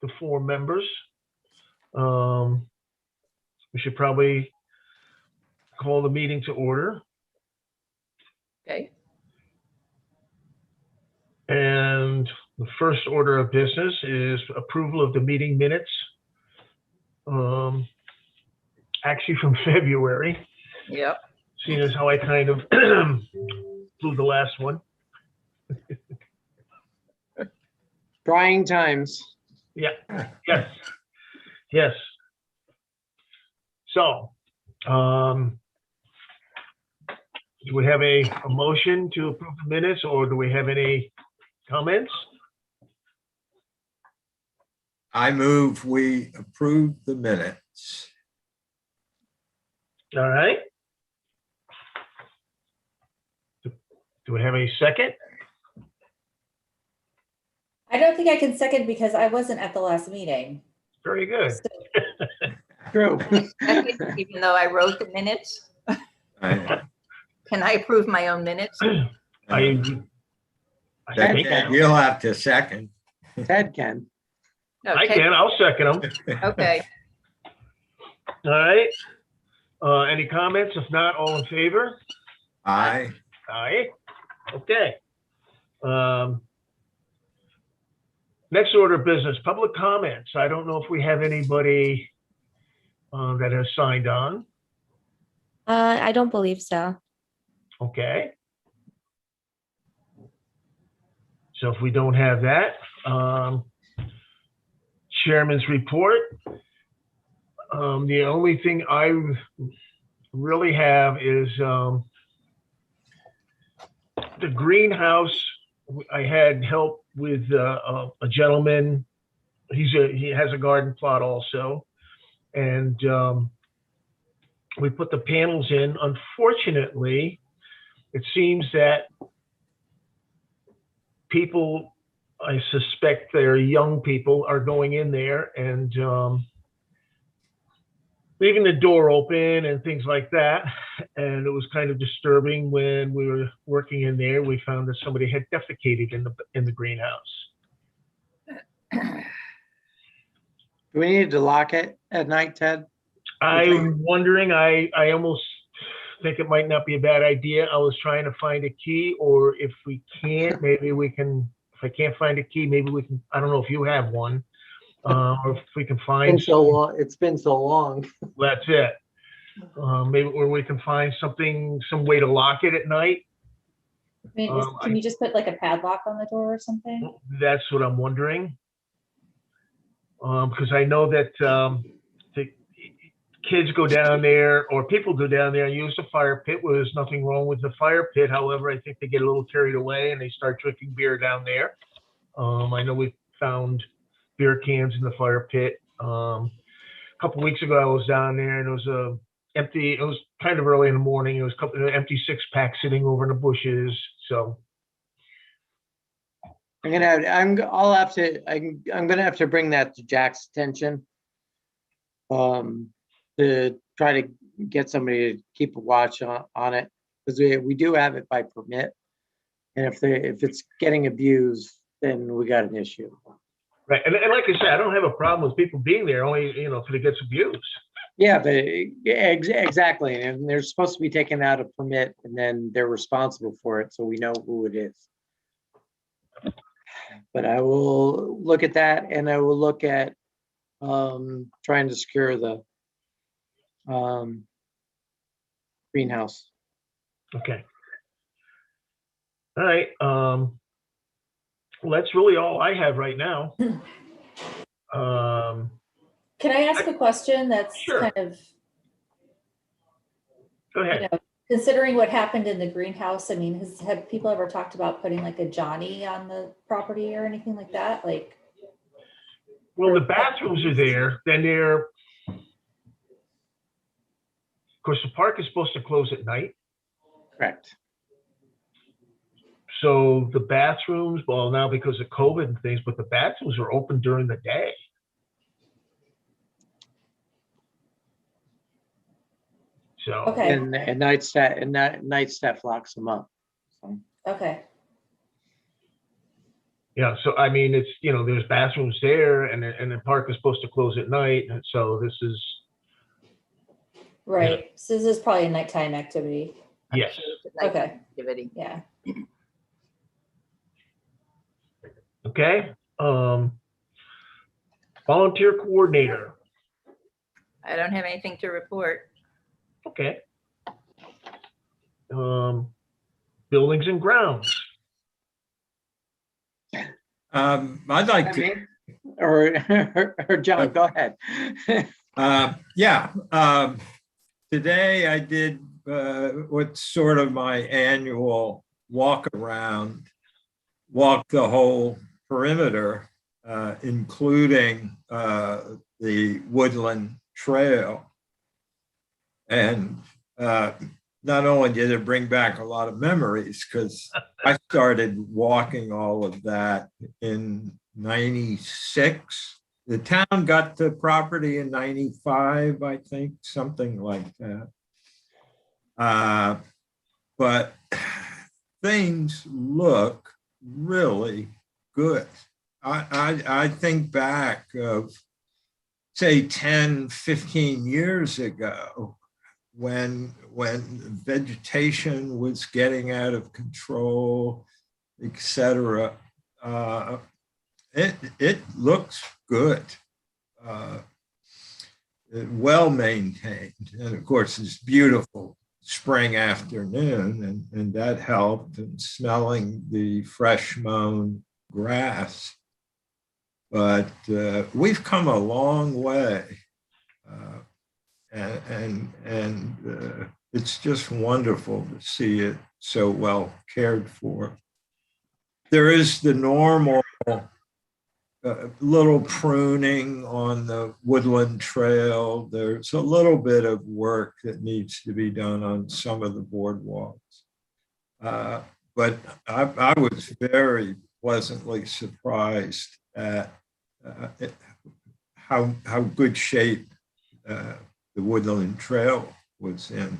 to 4 members. We should probably call the meeting to order. Okay. And the first order of business is approval of the meeting minutes. Actually from February, Yep. seeing as how I kind of blew the last one. Trying times. Yeah, yes, yes. So, do we have a motion to approve the minutes, or do we have any comments? I move we approve the minutes. All right. Do we have a second? I don't think I can second because I wasn't at the last meeting. Very good. True. Second, even though I wrote the minutes, I- can I approve my own minutes? I think Ted, you'll have to second. Ted can. No, I Ted- can. I'll second them. Okay. All right. Any comments? If not, all in favor? Aye. Aye. Okay. Next order of business, public comments. I don't know if we have anybody that has signed on. I don't believe so. Okay. So if we don't have that, chairman's report. The only thing I really have is the greenhouse. I had help with a gentleman. He has a garden plot also, and we put the panels in. Unfortunately, it seems that people, I suspect they're young people, are going in there and leaving the door open and things like that. And it was kind of disturbing when we were working in there. We found that somebody had defecated in the greenhouse. Do we need to lock it at night, Ted? I'm wondering, I almost think it might not be a bad idea. I was trying to find a key, or if we can't, maybe we can, if I can't find a key, maybe we can, I don't know if you have one, or if we can find. It's been so long. That's it. Maybe, or we can find something, some way to lock it at night. I mean, can you just put like a padlock on the door or something? That's what I'm wondering. Because I know that the kids go down there, or people go down there and use the fire pit. Well, there's nothing wrong with the fire pit. However, I think they get a little carried away and they start drinking beer down there. I know we found beer cans in the fire pit. A couple weeks ago, I was down there and it was empty. It was kind of early in the morning. It was a couple of empty 6-packs sitting over in the bushes. So I'm gonna have to bring that to Jack's attention. To try to get somebody to keep a watch on it, because we do have it by permit. And if it's getting abused, then we got an issue. right, and like I said, I don't have a problem with people being there, only if it gets abused. Yeah, but exactly. And they're supposed to be taken out of permit, and then they're responsible for it, so we know who it is. But I will look at that, and I will look at trying to secure the greenhouse. Okay. All right. Well, that's really all I have right now. Can I ask a question that's Sure. kind of, Go ahead. considering what happened in the greenhouse? I mean, have people ever talked about putting like a Johnny on the property or anything like that? Like, Well, the bathrooms are there. Then they're, of course, the park is supposed to close at night. Correct. So the bathrooms, well, now because of COVID and things, but the bathrooms are open during the day. So, okay, And night staff locks them up. So, okay. Yeah, so I mean, it's, there's bathrooms there and the park is supposed to close at night. And so this is, Right, so this is probably a nighttime activity. yes. It's a night Okay. activity. Yeah. Okay. Volunteer coordinator. I don't have anything to report. Okay. Buildings and grounds. I'd like to, Or John, go ahead. yeah, today I did what's sort of my annual walk around, walk the whole perimeter, including the Woodland Trail. And not only did it bring back a lot of memories, because I started walking all of that in 96. The town got the property in 95, I think, something like that. But things look really good. I think back of, say, 10, 15 years ago, when vegetation was getting out of control, etc. It looks good, well maintained, and of course it's beautiful spring afternoon, and that helped, and smelling the fresh mown grass. But we've come a long way. And it's just wonderful to see it so well cared for. There is the normal little pruning on the Woodland Trail. There's a little bit of work that needs to be done on some of the boardwalks. But I was very pleasantly surprised at how good shape the Woodland Trail was in.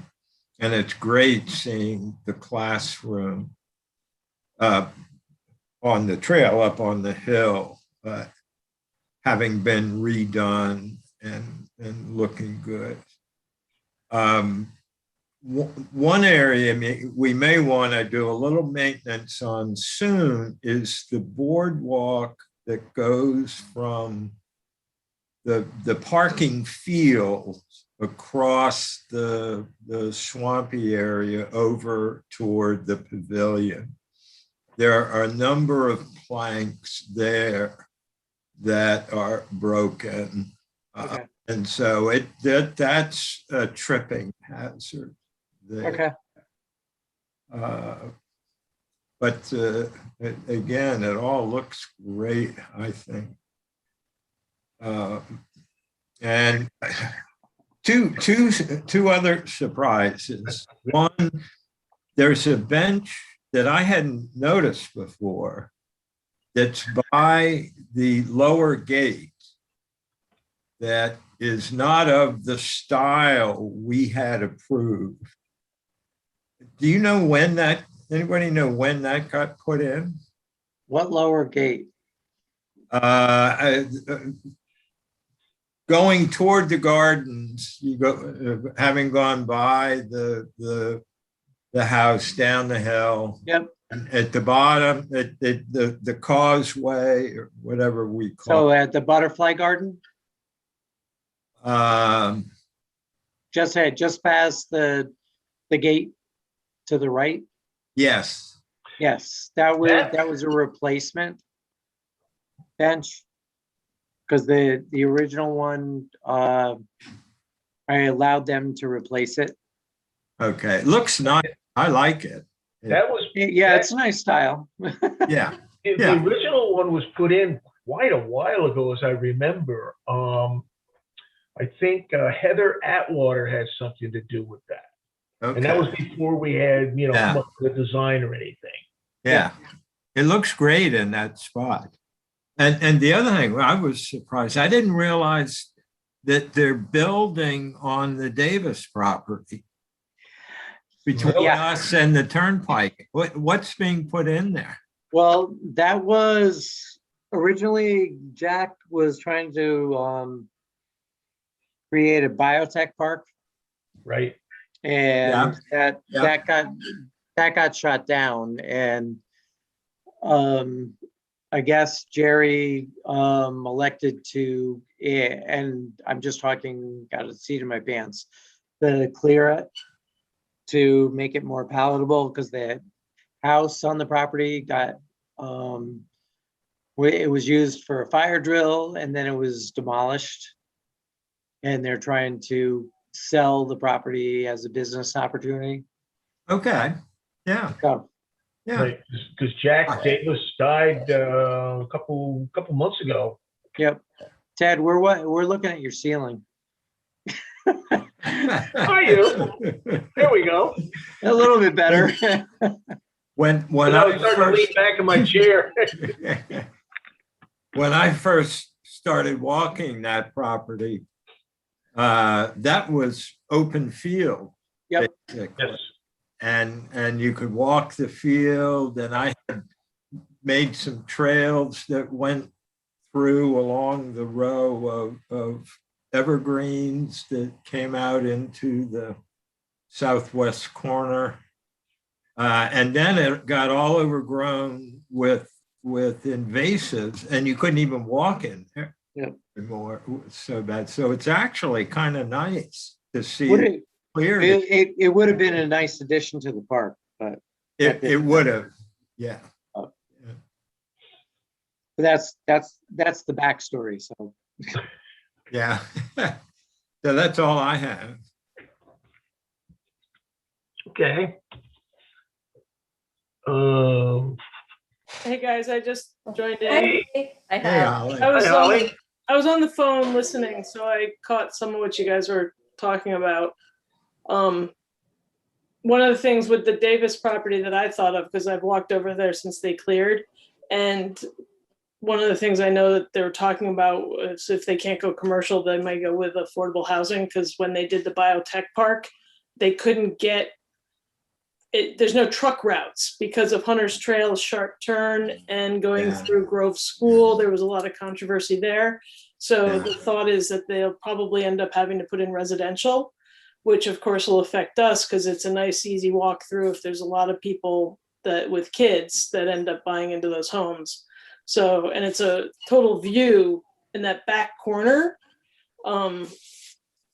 And it's great seeing the classroom on the trail up on the hill, having been redone and looking good. One area we may want to do a little maintenance on soon is the boardwalk that goes from the parking field across the swampy area over toward the pavilion. There are a number of planks there that are broken. Okay. And so that's a tripping hazard there. Okay. But again, it all looks great, I think. And two other surprises. One, there's a bench that I hadn't noticed before that's by the lower gate that is not of the style we had approved. Do you know when anybody know when that got put in? What lower gate? Going toward the gardens, you go, having gone by the house down the hill. Yep. At the bottom, the causeway or whatever we call So at the Butterfly Garden, it. just past the gate to the right. Yes. Yes, that was a replacement bench. Because the original one, I allowed them to replace it. Okay. It looks nice. I like it. That was, Yeah, it's a nice style. Yeah. the Yeah. original one was put in quite a while ago, as I remember. I think Heather Atwater has something to do with that. Okay. And that was before we had, Yeah. much of the design or anything. Yeah. It looks great in that spot. And the other thing, I was surprised. I didn't realize that they're building on the Davis property between Yeah. us and the turnpike. What's being put in there? Well, that was originally Jack was trying to create a biotech park, Right. and Yeah. that got shot down. And I guess Jerry elected to, and I'm just talking, got a seat in my pants, to clear it to make it more palatable, because the house on the property got it was used for a fire drill, and then it was demolished, and they're trying to sell the property as a business opportunity. Okay, yeah, So, yeah. Right. Because Jack Davis died a couple months ago. yep. Ted, we're looking at your ceiling. Are you? There we go. A little bit better. When I was starting to lean back in my chair. when I first started walking that property, that was open field. Yep. basically. Yes. And you could walk the field, and I had made some trails that went through along the row of evergreens that came out into the southwest corner. And then it got all overgrown with invasives, and you couldn't even walk in there anymore. It was so bad. So it's actually kind of nice to see it cleared. It would have been a nice addition to the park, but It would have, yeah. that's the backstory. So Yeah. So that's all I have. Okay. Hey guys, I just joined in. Hey, I Hey, have. Ollie. I was Hi, Holly. on the phone listening, so I caught some of what you guys were talking about. One of the things with the Davis property that I thought of, because I've walked over there since they cleared, and one of the things I know that they were talking about is if they can't go commercial, they might go with affordable housing, because when they did the biotech park, they couldn't get it. There's no truck routes because of Hunter's Trail's sharp turn and going through Grove School. There was a lot of controversy there. So the thought is that they'll probably end up having to put in residential, which of course will affect us because it's a nice, easy walk through if there's a lot of people that with kids that end up buying into those homes. So, and it's a total view in that back corner.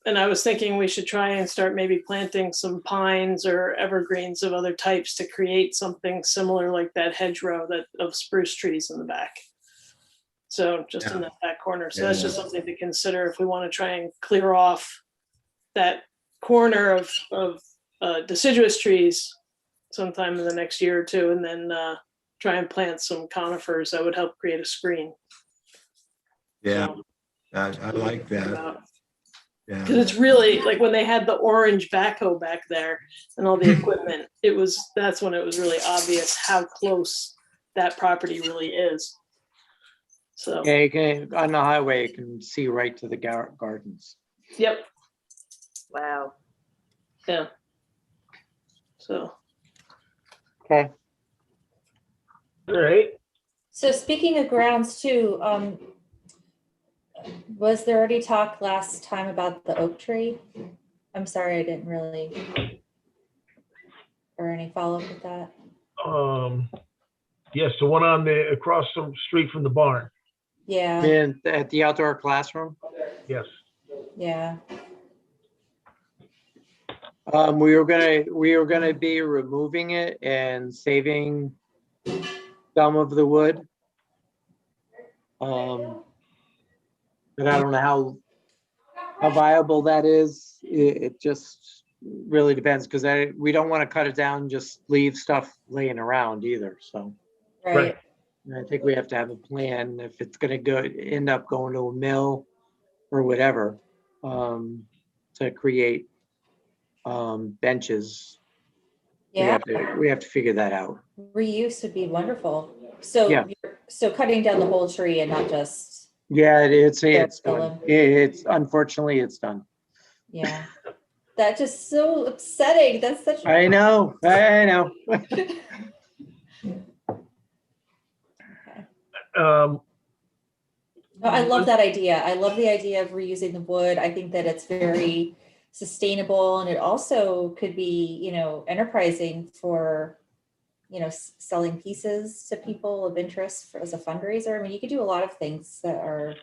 And I was thinking we should try and start maybe planting some pines or evergreens of other types to create something similar like that hedgerow of spruce trees in the back. So just in that back corner. So that's just something to consider if we want to try and clear off that corner of deciduous trees sometime in the next year or two, and then try and plant some conifers that would help create a screen. Yeah, So, I like that. because Yeah. it's really like when they had the orange backhoe back there and all the equipment, that's when it was really obvious how close that property really is. So yeah, you can, on the highway, you can see right to the gardens. yep, Wow. yeah. So Okay. All right. so speaking of grounds too, was there already talk last time about the oak tree? I'm sorry, I didn't really, or any follow-up with that? Yes, the one across the street from the barn. Yeah, And at the outdoor classroom, Yes. yeah. we were gonna be removing it and saving some of the wood. But I don't know how viable that is. It just really depends, because we don't want to cut it down, and just leave stuff laying around either. So Right. I think we have to have a plan if it's gonna end up going to a mill or whatever, to create benches. Yeah, We have to figure that out. reuse would be wonderful. So, Yeah. so cutting down the whole tree and not just, Yeah, it's kill done. 'em. It's unfortunately it's done. yeah. That's just so upsetting. That's such. I know. No, I love that idea. I love the idea of reusing the wood. I think that it's very sustainable, and it also could be, enterprising for, selling pieces to people of interest as a fundraiser. I mean, you could do a lot of things that are,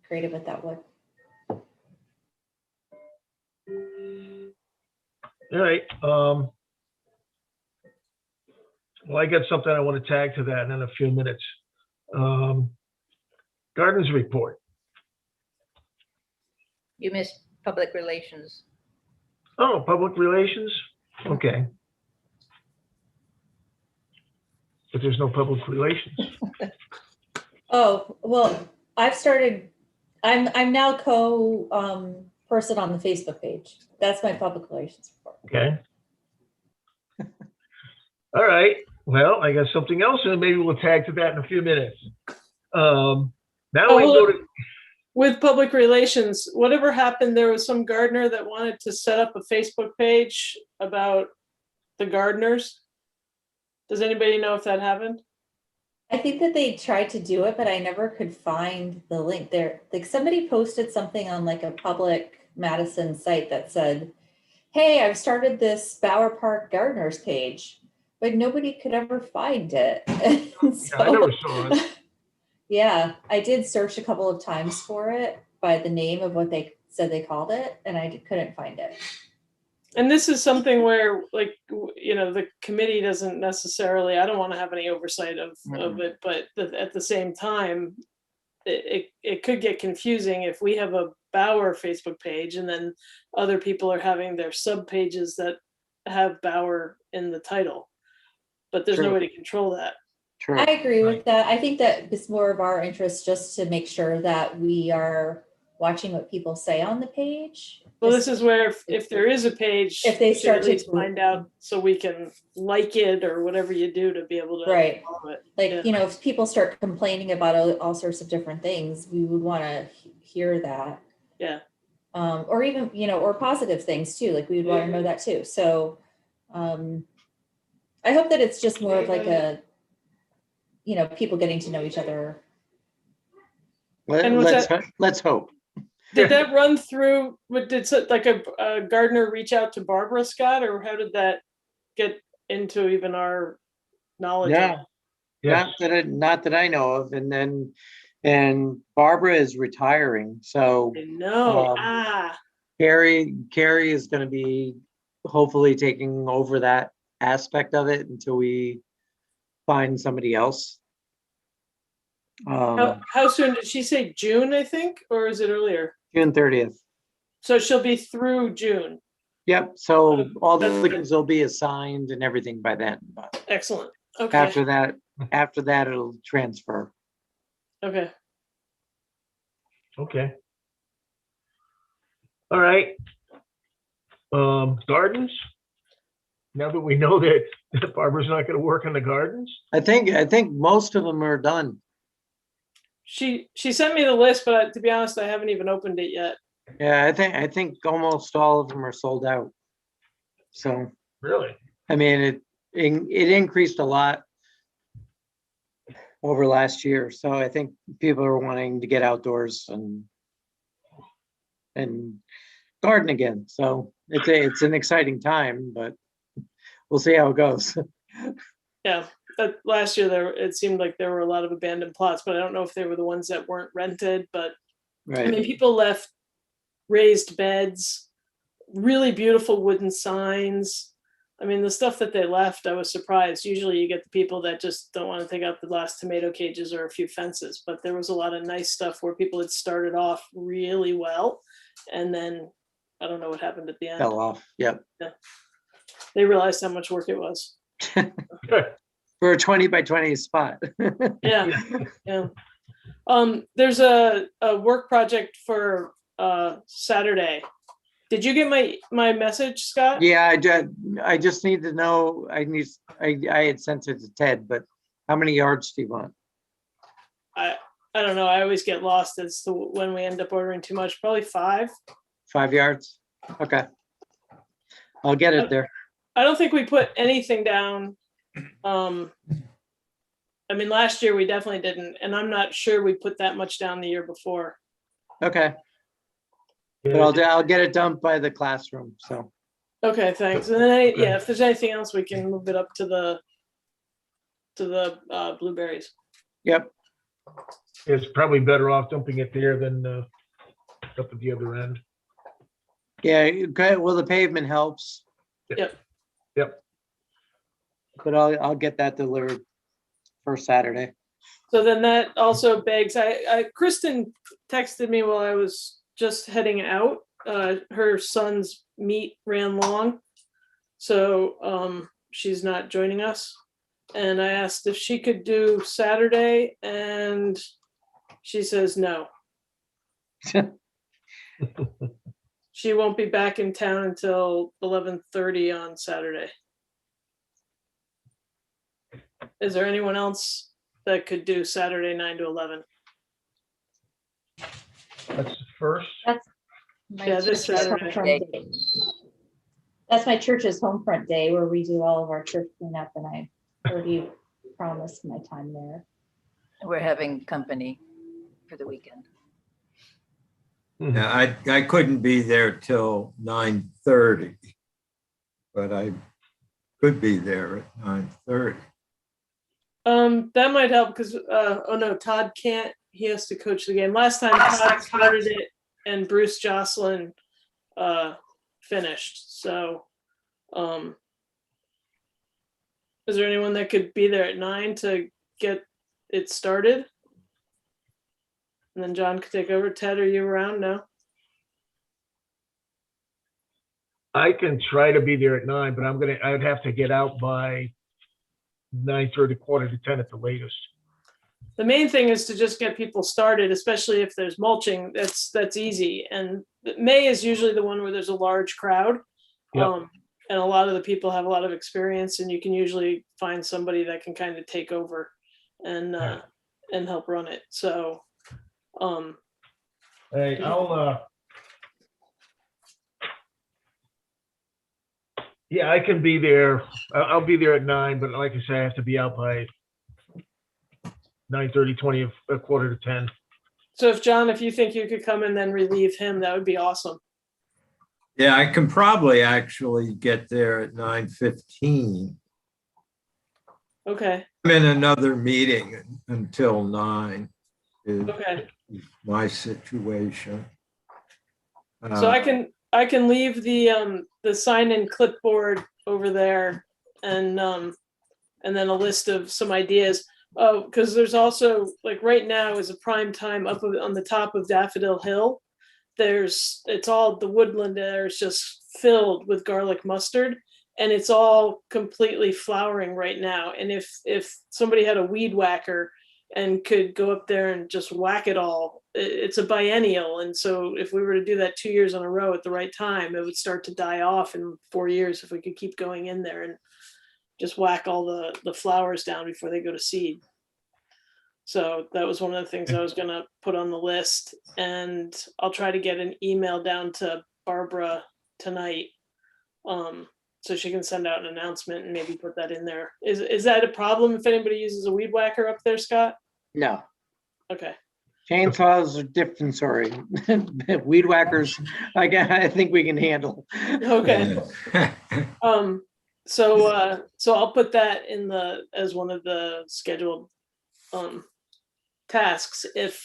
creative with that wood. All right. Well, I got something I want to tag to that in a few minutes. Gardens report. You missed public relations. Oh, public relations? Okay. But there's no public relations. Oh, well, I'm now person on the Facebook page. That's my public relations report. Okay. All right. Well, I got something else, and maybe we'll tag to that in a few minutes. Now we go to. With public relations, whatever happened, there was some gardener that wanted to set up a Facebook page about the gardeners. Does anybody know if that happened? I think that they tried to do it, but I never could find the link there. Like somebody posted something on like a public Madison site that said, "Hey, I've started this Bauer Park gardeners page," but nobody could ever find it. I never saw it. Yeah, I did search a couple of times for it by the name of what they said they called it, and I couldn't find it. And this is something where, like, the committee doesn't necessarily, I don't want to have any oversight of it, but at the same time, it could get confusing if we have a Bauer Facebook page and then other people are having their sub pages that have Bauer in the title, but there's no way to control that. True. I agree with that. I think that it's more of our interest just to make sure that we are watching what people say on the page. Well, this is where if there is a page, if they we should start at to least find out so we can like it or whatever you do to be able to Right. follow it. Like, Yeah. if people start complaining about all sorts of different things, we would want to hear that. Yeah. Or even, or positive things too. Like we would want to know that too. So I hope that it's just more of like a, people getting to know each other. And was Let's hope. Did that run through? Did like a gardener reach out to Barbara, Scott, or how did that get into even our knowledge? Yeah. Yes. Not that I know of. And Barbara is retiring. So No. Carrie is going to be hopefully taking over that aspect of it until we find somebody else. How soon did she say? June, I think, or is it earlier? June 30th. So she'll be through June. Yep. So all the That's things will be assigned and everything by then. But Excellent. Okay. after that, it'll transfer. Okay. Okay. All right. Gardens. Now that we know that Barbara's not going to work on the gardens. I think most of them are done. She sent me the list, but to be honest, I haven't even opened it yet. Yeah, I think almost all of them are sold out. So Really? I mean, it increased a lot over last year. So I think people are wanting to get outdoors and garden again. So it's an exciting time, but we'll see how it goes. Yeah. Last year it seemed like there were a lot of abandoned plots, but I don't know if they were the ones that weren't rented. But Right. I mean, people left raised beds, really beautiful wooden signs. I mean, the stuff that they left, I was surprised. Usually you get the people that just don't want to take out the last tomato cages or a few fences, but there was a lot of nice stuff where people had started off really well. And then I don't know what happened at the end. Fell off. Yep. They realized how much work it was. For a 20 by 20 spot. Yeah. Yeah. There's a work project for Saturday. Did you get my message, Scott? Yeah, I did. I just need to know, I had sent it to Ted, but how many yards do you want? I don't know. I always get lost as to when we end up ordering too much. Probably 5. 5 yards? Okay. I'll get it there. I don't think we put anything down I mean, last year we definitely didn't, and I'm not sure we put that much down the year before. Okay, but I'll get it done by the classroom, so. Okay, thanks. And then, yeah, if there's anything else, we can move it up to the blueberries. Yep, It's probably better off dumping it there than up at the other end. yeah, okay, well, the pavement helps, Yep. but I'll get that delivered for Saturday. So then that also begs, Kristen texted me while I was just heading out. Her son's meet ran long, so she's not joining us. And I asked if she could do Saturday, and she says no. She won't be back in town until 11:30 on Saturday. Is there anyone else that could do Saturday 9 to 11? That's the first. My Yeah, this church's Saturday. homefront day. That's my church's homefront day where we do all of our church cleanup, and I already promised my time there. We're having company for the weekend. Yeah, I couldn't be there till 9:30, but I could be there at 9:30. That might help because oh no, Todd can't. He has to coach the game. Last time Todd started it and Bruce Jocelyn finished. So is there anyone that could be there at 9 to get it started? And then John could take over. Ted, are you around? No? I can try to be there at 9, but I'd have to get out by 9:30, quarter to 10 at the latest. The main thing is to just get people started, especially if there's mulching. That's easy. And May is usually the one where there's a large crowd. Yep. And a lot of the people have a lot of experience, and you can usually find somebody that can kind of take over and help run it. So Hey, yeah, I can be there. I'll be there at 9, but like I said, I have to be out by 9:30, 20, a quarter to 10. so if you think you could come and then relieve him, that would be awesome. Yeah, I can probably actually get there at 9:15. Okay. I'm in another meeting until 9 is Okay. my situation. So I can leave the sign-in clipboard over there and then a list of some ideas. Oh, because there's also, like, right now is a prime time up on the top of Daffodil Hill. It's all, the woodland there is just filled with garlic mustard, and it's all completely flowering right now. And if somebody had a weed whacker and could go up there and just whack it all, it's a biennial. And so if we were to do that 2 years in a row at the right time, it would start to die off in 4 years if we could keep going in there and just whack all the flowers down before they go to seed. So that was one of the things I was gonna put on the list, and I'll try to get an email down to Barbara tonight, so she can send out an announcement and maybe put that in there. Is that a problem if anybody uses a weed whacker up there, Scott? No, Okay. chainsaws are different, sorry. Weed whackers, I think we can handle. Okay. So I'll put that in as one of the scheduled tasks if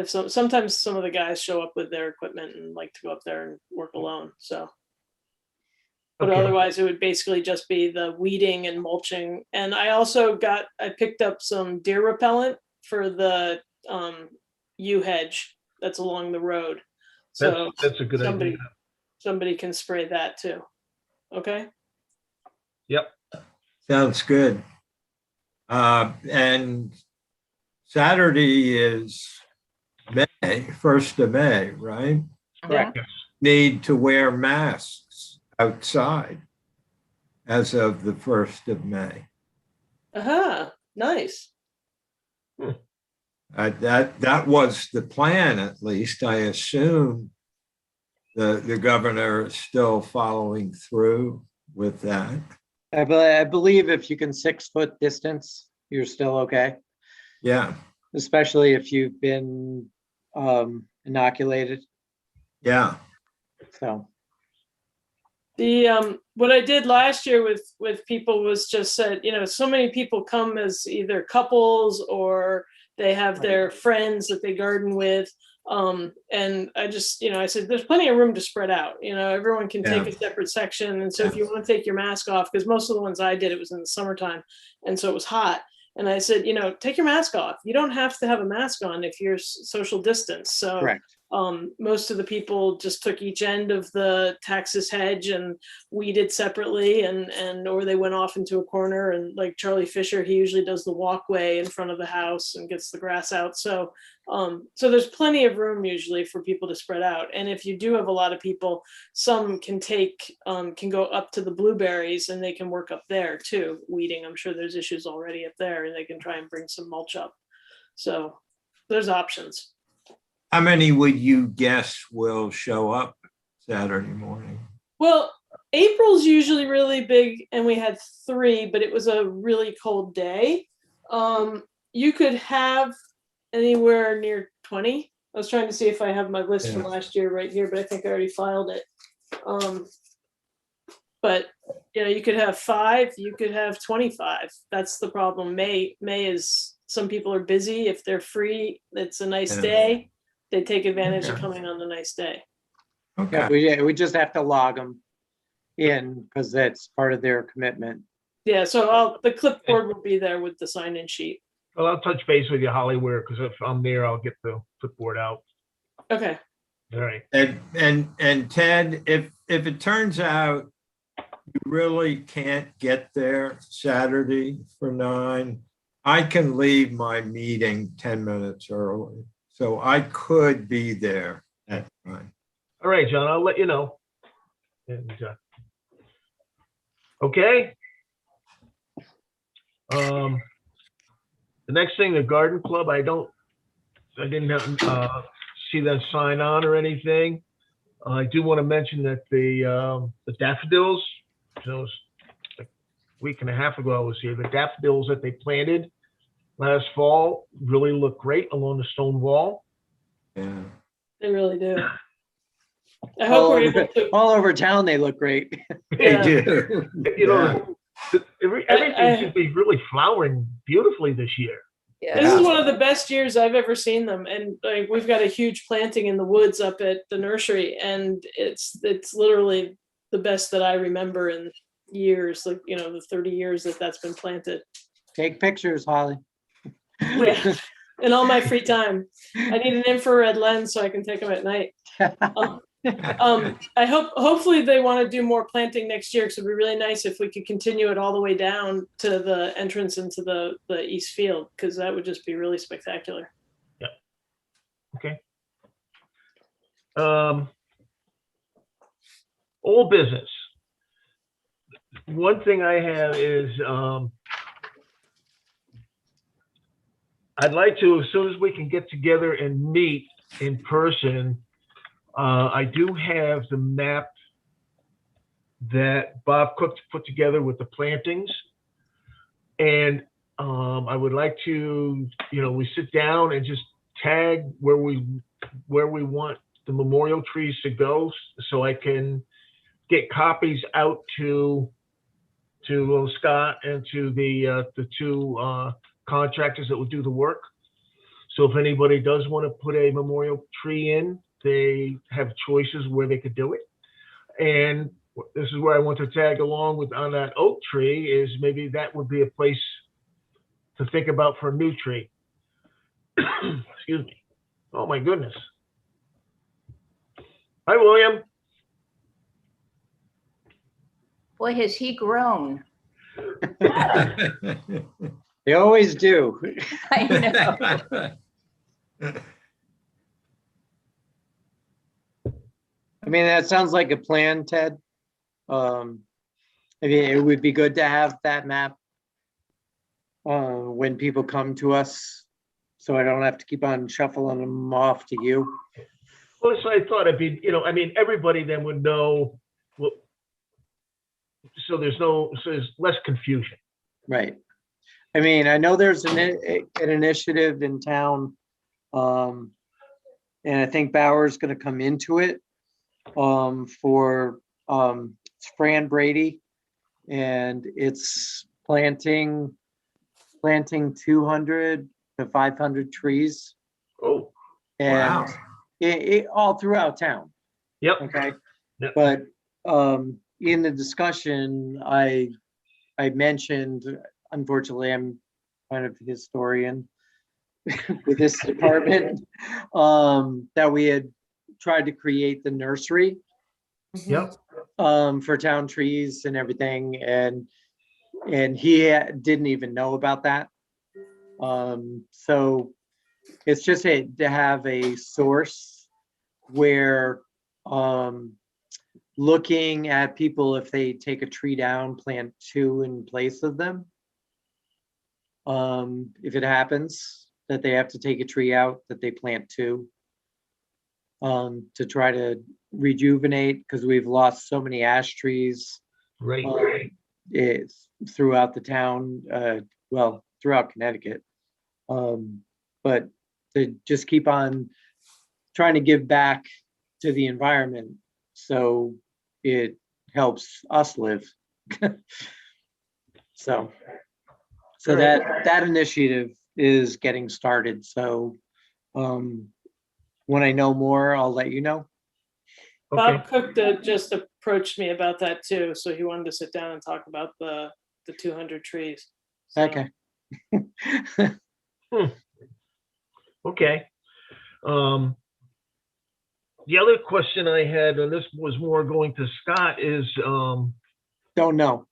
sometimes some of the guys show up with their equipment and like to go up there and work alone, so. But Okay. otherwise it would basically just be the weeding and mulching. And I picked up some deer repellent for the yew hedge that's along the road. So That's a good idea. somebody can spray that too. Okay? Yep. Sounds good. And Saturday is May, 1st of May, right? Correct. Need to wear masks outside as of the 1st of May. Aha, nice. That was the plan, at least. I assume the governor is still following through with that. I believe if you can 6 foot distance, you're still okay, Yeah, especially if you've been inoculated, yeah, so. The what I did last year with people was just said, so many people come as either couples or they have their friends that they garden with. And I just, I said, there's plenty of room to spread out. Everyone can take Yeah. a separate section. And so if you want to take your mask off, because most of the ones I did, it was in the summertime, and so it was hot. And I said, take your mask off. You don't have to have a mask on if you're social distance. So Correct. most of the people just took each end of the taxus hedge and weeded separately, and or they went off into a corner. And like Charlie Fisher, he usually does the walkway in front of the house and gets the grass out. So so there's plenty of room usually for people to spread out. And if you do have a lot of people, some can can go up to the blueberries and they can work up there too, weeding. I'm sure there's issues already up there, and they can try and bring some mulch up. So there's options. how many would you guess will show up Saturday morning? Well, April's usually really big, and we had 3, but it was a really cold day. You could have anywhere near 20. I was trying to see if I have my list from Yeah. last year right here, but I think I already filed it. But you could have 5, you could have 25. That's the problem. May is, some people are busy. If they're free, it's a nice Yeah. day. They take advantage of Okay. coming on the nice day. Yeah, Okay, we just have to log them in because that's part of their commitment. Yeah, so the clipboard will be there with the sign-in sheet. Well, I'll touch base with you, Hollywood, because if I'm there, I'll get the clipboard out. Okay. All right. and Ted, if it turns out you really can't get there Saturday for 9, I can leave my meeting 10 minutes early, so I could be there at 9. All right, John, I'll let you know. And, okay. The next thing, the garden club, I didn't see that sign on or anything. I do want to mention that the daffodils, it was like a week and a half ago I was here, the daffodils that they planted last fall really look great along the stone wall. Yeah. They really do. I hope we're able to. All over town, they look great. They Yeah. do. You know, everything should be really flowering beautifully this year. Yeah. This is one of the best years I've ever seen them, and like we've got a huge planting in the woods up at the nursery, and it's literally the best that I remember in years. Like the 30 years that's been planted. Take pictures, Holly. Yeah. In all my free time, I need an infrared lens so I can take them at night. I hopefully they want to do more planting next year, because it'd be really nice if we could continue it all the way down to the entrance into the east field, because that would just be really spectacular. Yeah. Okay. Old business. One thing I have is I'd like to, as soon as we can get together and meet in person, I do have the map that Bob Cook put together with the plantings. And I would like to, we sit down and just tag where we want the memorial trees to go, so I can get copies out to Scott and to the 2 contractors that would do the work. So if anybody does want to put a memorial tree in, they have choices where they could do it. And this is where I want to tag along with on that oak tree, is maybe that would be a place to think about for a new tree. Excuse me. Oh my goodness. Hi, William. Boy, has he grown. They always do. I know. I mean, that sounds like a plan, Ted. I mean, it would be good to have that map when people come to us, so I don't have to keep on shuffling them off to you. Well, so I thought it'd be, I mean, everybody then would know, well, so there's less confusion. Right. I mean, I know there's an initiative in town. And I think Bauer's gonna come into it for it's Fran Brady. And it's planting 200 to 500 trees. Oh, And Wow. it all throughout town. yep. Okay. Yep. But in the discussion, I mentioned, unfortunately, I'm kind of a historian with this department, that we had tried to create the nursery Yep. for town trees and everything, and he didn't even know about that. So it's just to have a source where looking at people, if they take a tree down, plant two in place of them. If it happens that they have to take a tree out, that they plant two to try to rejuvenate, because we've lost so many ash trees Right. it's throughout the town, well, throughout Connecticut. But to just keep on trying to give back to the environment so it helps us live. So that initiative is getting started. So when I know more, I'll let you know. Okay. Bob Cook just approached me about that too, so he wanted to sit down and talk about the 200 trees. So, Okay. Okay. The other question I had, and this was more going to Scott, is Don't know.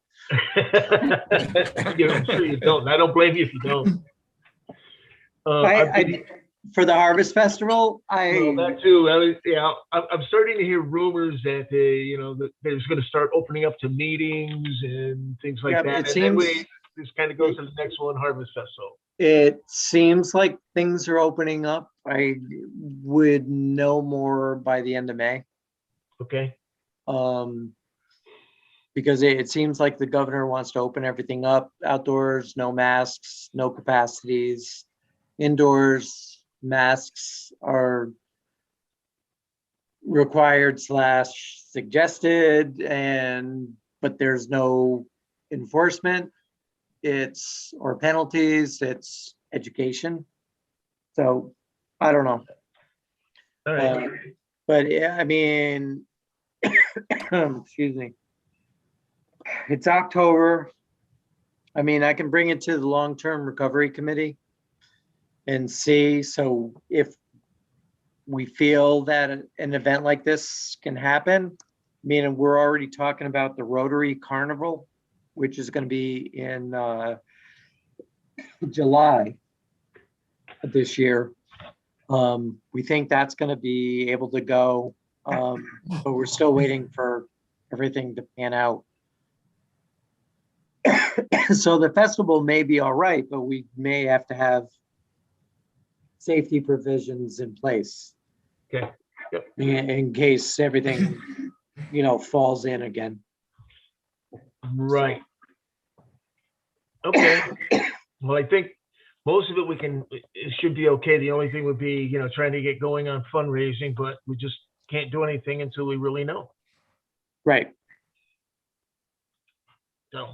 yeah, I'm sure you don't. I don't blame you if you don't. For the Harvest Festival, Well, that too. I'm starting to hear rumors that that there's going to start opening up to meetings and things like Yeah, that. it And then seems- this kind of goes to the next one, Harvest Festival. it seems like things are opening up. I would know more by the end of May. Okay. Because it seems like the governor wants to open everything up, outdoors, no masks, no capacities. Indoors, masks are required / suggested, but there's no enforcement. Or penalties, it's education. So I don't know. All right. But yeah, I mean, excuse me. It's October. I mean, I can bring it to the long-term recovery committee and see. So if we feel that an event like this can happen, I mean, we're already talking about the Rotary Carnival, which is going to be in July of this year. We think that's going to be able to go, but we're still waiting for everything to pan out. So the festival may be all right, but we may have to have safety provisions in place. Okay. Yep. In case everything, falls in again. Right. Okay. Well, I think most of it should be okay. The only thing would be, trying to get going on fundraising, but we just can't do anything until we really know. Right. So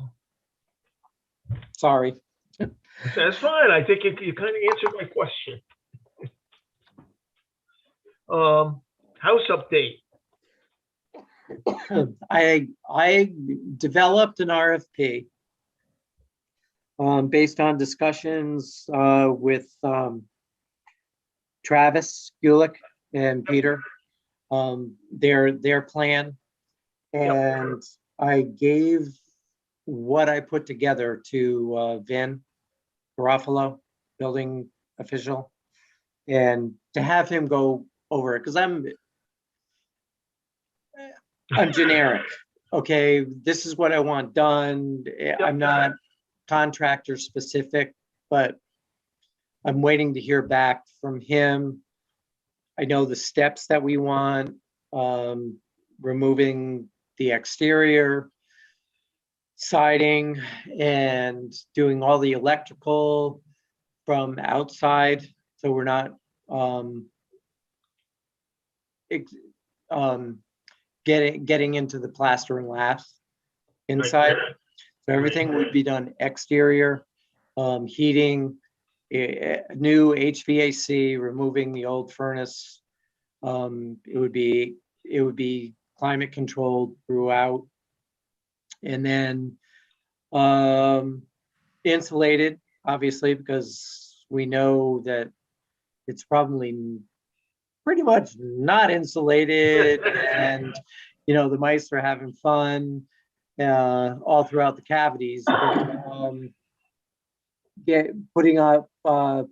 Sorry. that's fine. I think you kind of answered my question. House update. I developed an RFP based on discussions with Travis Gulick and Peter, their plan. And I gave what I put together to Vin Garofalo, building official, and to have him go over it, because I'm generic. Okay, this is what I want done. I'm not contractor specific, but I'm waiting to hear back from him. I know the steps that we want, removing the exterior. siding and doing all the electrical from outside. So we're not ex- um, getting into the plastering last inside. So everything would be done exterior, heating, new HVAC, removing the old furnace. It would be climate controlled throughout. And then insulated, obviously, because we know that it's probably pretty much not insulated, and the mice are having fun all throughout the cavities. Putting up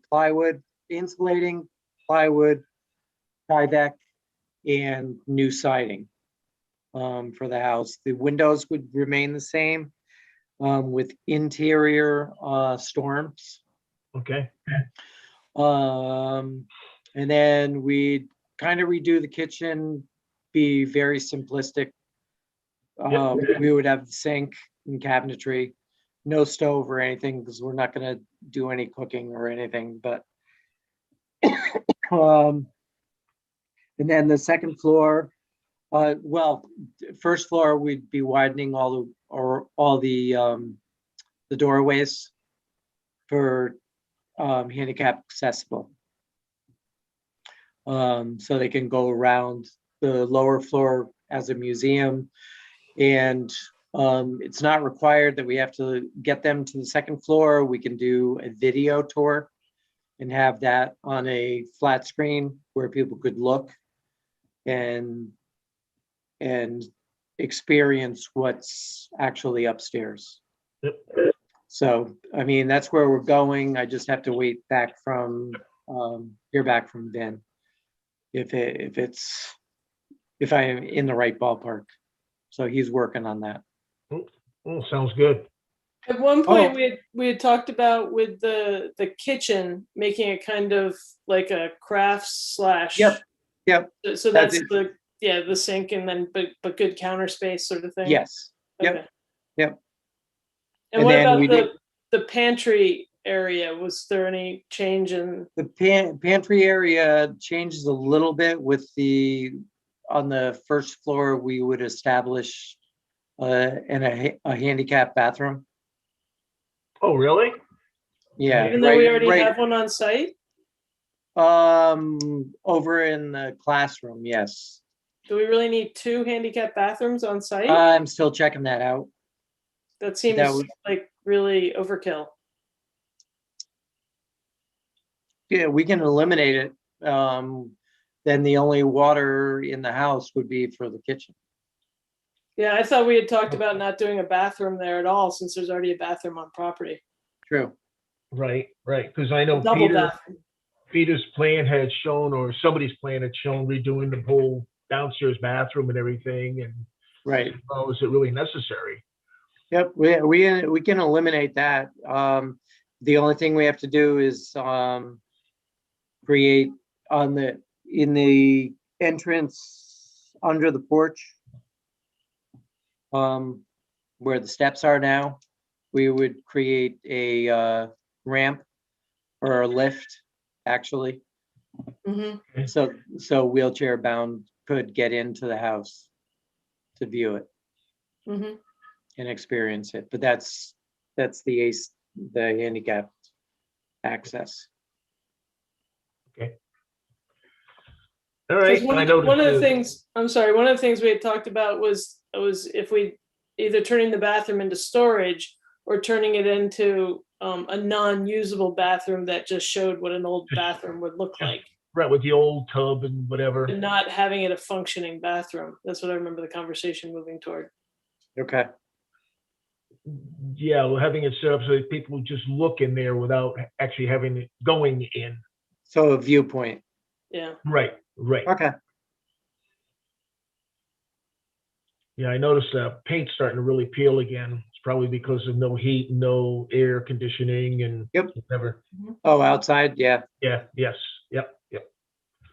plywood, insulating plywood, Tyvek, and new siding for the house. The windows would remain the same with interior storms. Okay. And then we'd kind of redo the kitchen, be very simplistic. We would have the sink and cabinetry, no stove or anything, because we're not going to do any cooking or anything. But and then the second floor, first floor we'd be widening all the doorways for handicap accessible. So they can go around the lower floor as a museum, and it's not required that we have to get them to the second floor. We can do a video tour and have that on a flat screen where people could look and experience what's actually upstairs. Yep. So, I mean, that's where we're going. I just have to wait back from hear back from Ben if I am in the right ballpark. So he's working on that. Oh, sounds good. At one point, Oh. we had talked about with the kitchen, making it kind of like a crafts slash. Yep. So That's that's it. the sink, and then but good counter space sort of thing. Yes. Yep. Okay. Yep. And And what then about we the pantry area? Was there any change in? The pantry area changes a little bit with on the first floor, we would establish a handicap bathroom. Oh, really? Yeah. Even though we already have one on site? Over in the classroom, yes. Do we really need 2 handicap bathrooms on site? I'm still checking that out. That seems like really overkill. Yeah, we can eliminate it. Then the only water in the house would be for the kitchen. Yeah, I thought we had talked about not doing a bathroom there at all, since there's already a bathroom on property. True. Right. Because I know Double bathroom. Peter's plan had shown, or somebody's plan had shown, redoing the whole downstairs bathroom and everything. And Right. oh, is it really necessary? Yep, we can eliminate that. The only thing we have to do is create in the entrance under the porch, where the steps are now, we would create a ramp or a lift, actually, Mm-hmm. so wheelchair bound could get into the house to view it Mm-hmm. and experience it. But that's the handicapped access. Okay. All right. I noticed One of the things, I'm sorry, one of the things we had talked about was if we either turning the bathroom into storage or turning it into a non-usable bathroom that just showed what an old bathroom would look like, right, with the old tub and whatever. and not having it a functioning bathroom. That's what I remember the conversation moving toward. Okay. Yeah, well, having it set up so that people just look in there without actually having it going in. So a viewpoint. Yeah. Right. Okay. Yeah, I noticed paint's starting to really peel again. It's probably because of no heat, no air conditioning, and Yep. whatever. Oh, outside, yeah. Yeah. Yes. Yep.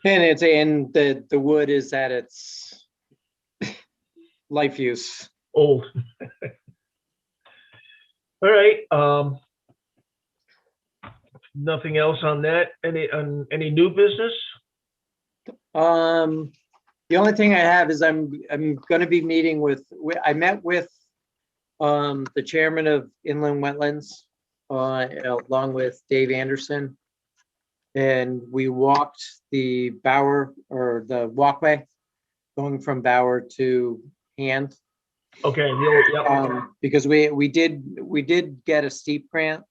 And the wood is at its life use. Old. All right, nothing else on that? Any new business? The only thing I have is I'm gonna be meeting with, I met with the chairman of Inland Wetlands, along with Dave Anderson. And we walked the Bauer, or the walkway going from Bauer to Hand. Okay, yep. Because we did get a steep grant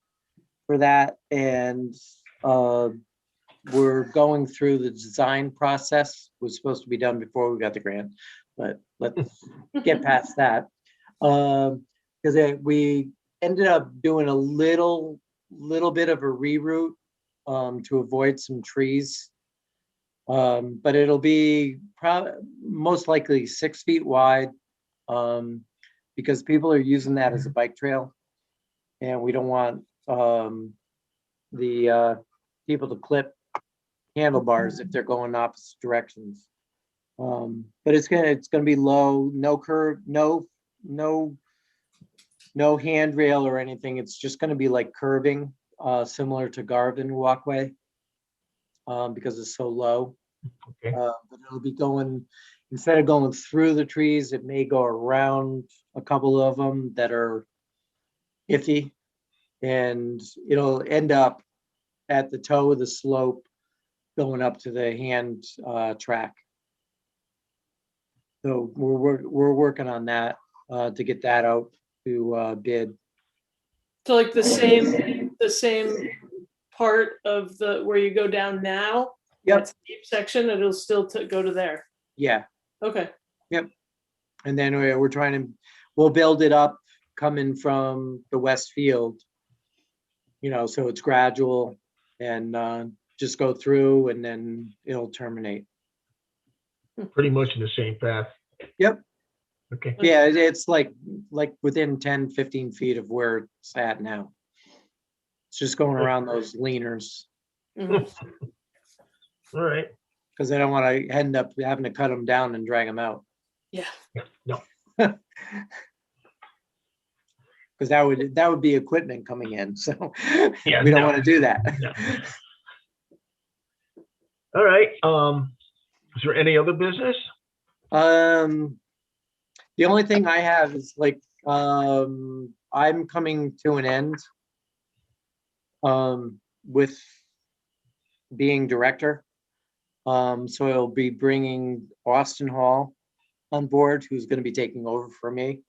for that, and we're going through the design process. It was supposed to be done before we got the grant, but let's get past that. Because we ended up doing a little bit of a reroute to avoid some trees. But it'll be most likely 6 feet wide, because people are using that as a bike trail, and we don't want the people to clip handlebars if they're going opposite directions. But it's gonna be low, no curve, no handrail or anything. It's just gonna be like curving, similar to Garvin walkway, because it's so low. Okay. But it'll be going, instead of going through the trees, it may go around a couple of them that are iffy, and it'll end up at the toe of the slope going up to the Hand track. So we're working on that to get that out to bid. So like the same part of the, where you go down now? Yep. That steep section, it'll still go to there. Yeah, Okay. and then we're trying to, we'll build it up coming from the west field, so it's gradual, and just go through, and then it'll terminate. Pretty much in the same path. Yep. Okay, Yeah, it's like within 10, 15 feet of where it's at now. It's just going around those leaners, Mhm. all right. because I don't want to end up having to cut them down and drag them out. Yeah. No, Because that would be equipment coming in, so Yeah, we don't no. want to do that. No. All right, is there any other business? The only thing I have is I'm coming to an end with being director. So I'll be bringing Austin Hall on board, who's going to be taking over for me.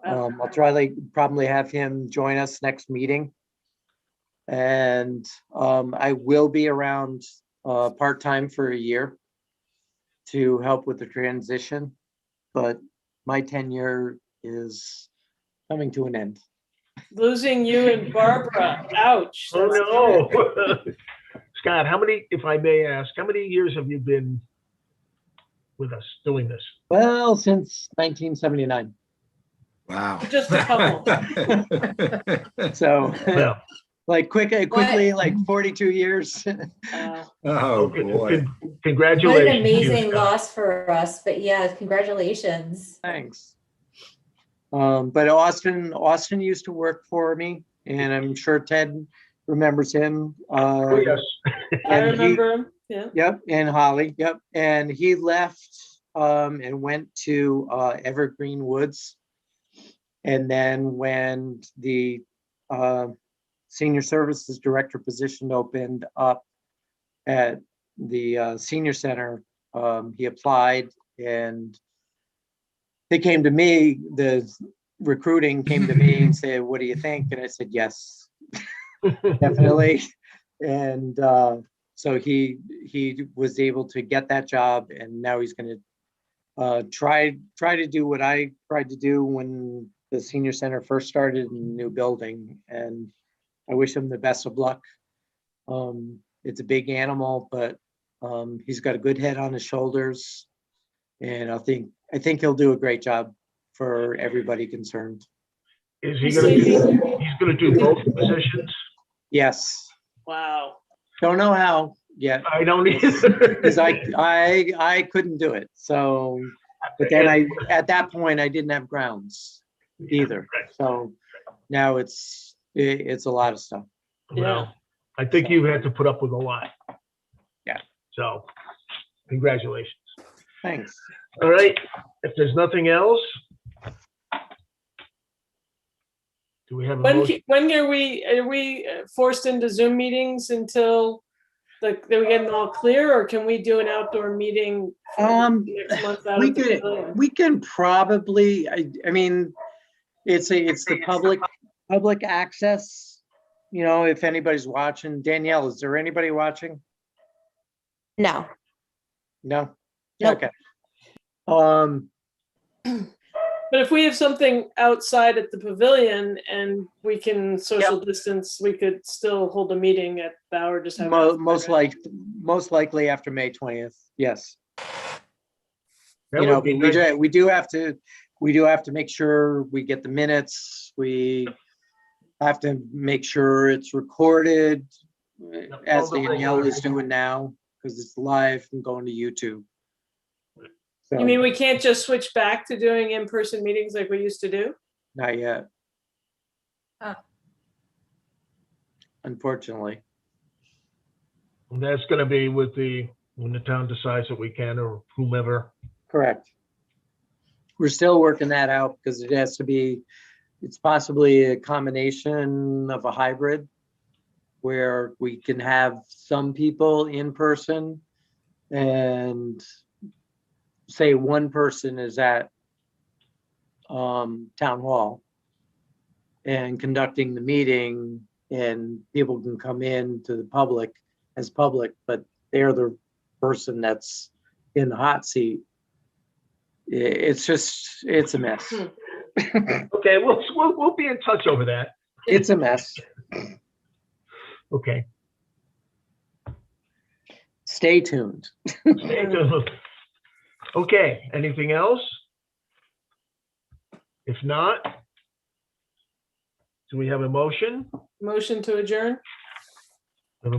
Wow. I'll try probably have him join us next meeting. And I will be around part-time for a year to help with the transition, but my tenure is coming to an end. Losing you and Barbara, ouch. Oh, That's no. Scott, if I may ask, how many years have you been with us doing this? Well, since 1979. Wow. Just a couple. So Well, quickly, like 42 years. Oh, okay, boy. congratulations. What an to you, amazing Scott. loss for us, but yeah, congratulations. Thanks. But Austin used to work for me, and I'm sure Ted remembers him. Oh, yes. I And remember him, yeah. Yep, and Holly, yep. And he left and went to Evergreen Woods. And then when the senior services director position opened up at the senior center, he applied, and they came to me, the recruiting came to me and said, "What do you think?" And I said, "Yes, definitely." And so he was able to get that job, and now he's going to try to do what I tried to do when the senior center first started in the new building. And I wish him the best of luck. It's a big animal, but he's got a good head on his shoulders, and I think he'll do a great job for everybody concerned. Is he gonna do, he's gonna do both positions? Yes, Wow. don't know how yet, I don't either. because I couldn't do it. So, but then at that point I didn't have grounds. either. Right. So now it's a lot of stuff. Well, I think you had to put up with a lot. Yeah. So, congratulations. Thanks. All right, if there's nothing else, do we have a motion? When are we forced into Zoom meetings until then we get them all clear, or can we do an outdoor meeting next month out We at the could, pavilion? we can probably, I mean, it's the public access. You know, if anybody's watching. Danielle, is there anybody watching? No. No? Nope. Okay. But if we have something outside at the pavilion and we can social distance, we could still hold a meeting at Bauer, just have. Most likely after May 20th, yes. That You know, would be but nice. we do have to make sure we get the minutes. We have to make sure it's recorded, as all the Danielle is regular- doing now, because it's live and going to YouTube. So, You mean we can't just switch back to doing in-person meetings like we used to do? not yet. Ah. Unfortunately. And that's gonna be when the town decides that we can, or whomever. Correct. We're still working that out because it has to be, it's possibly a combination of a hybrid where we can have some people in person and say one person is at town hall and conducting the meeting, and people can come in to the public as public, but they're the person that's in the hot seat. It's a mess. Okay, we'll be in touch over that. It's a mess. Okay. Stay tuned. Okay, anything else? If not, do we have a motion? Motion to adjourn?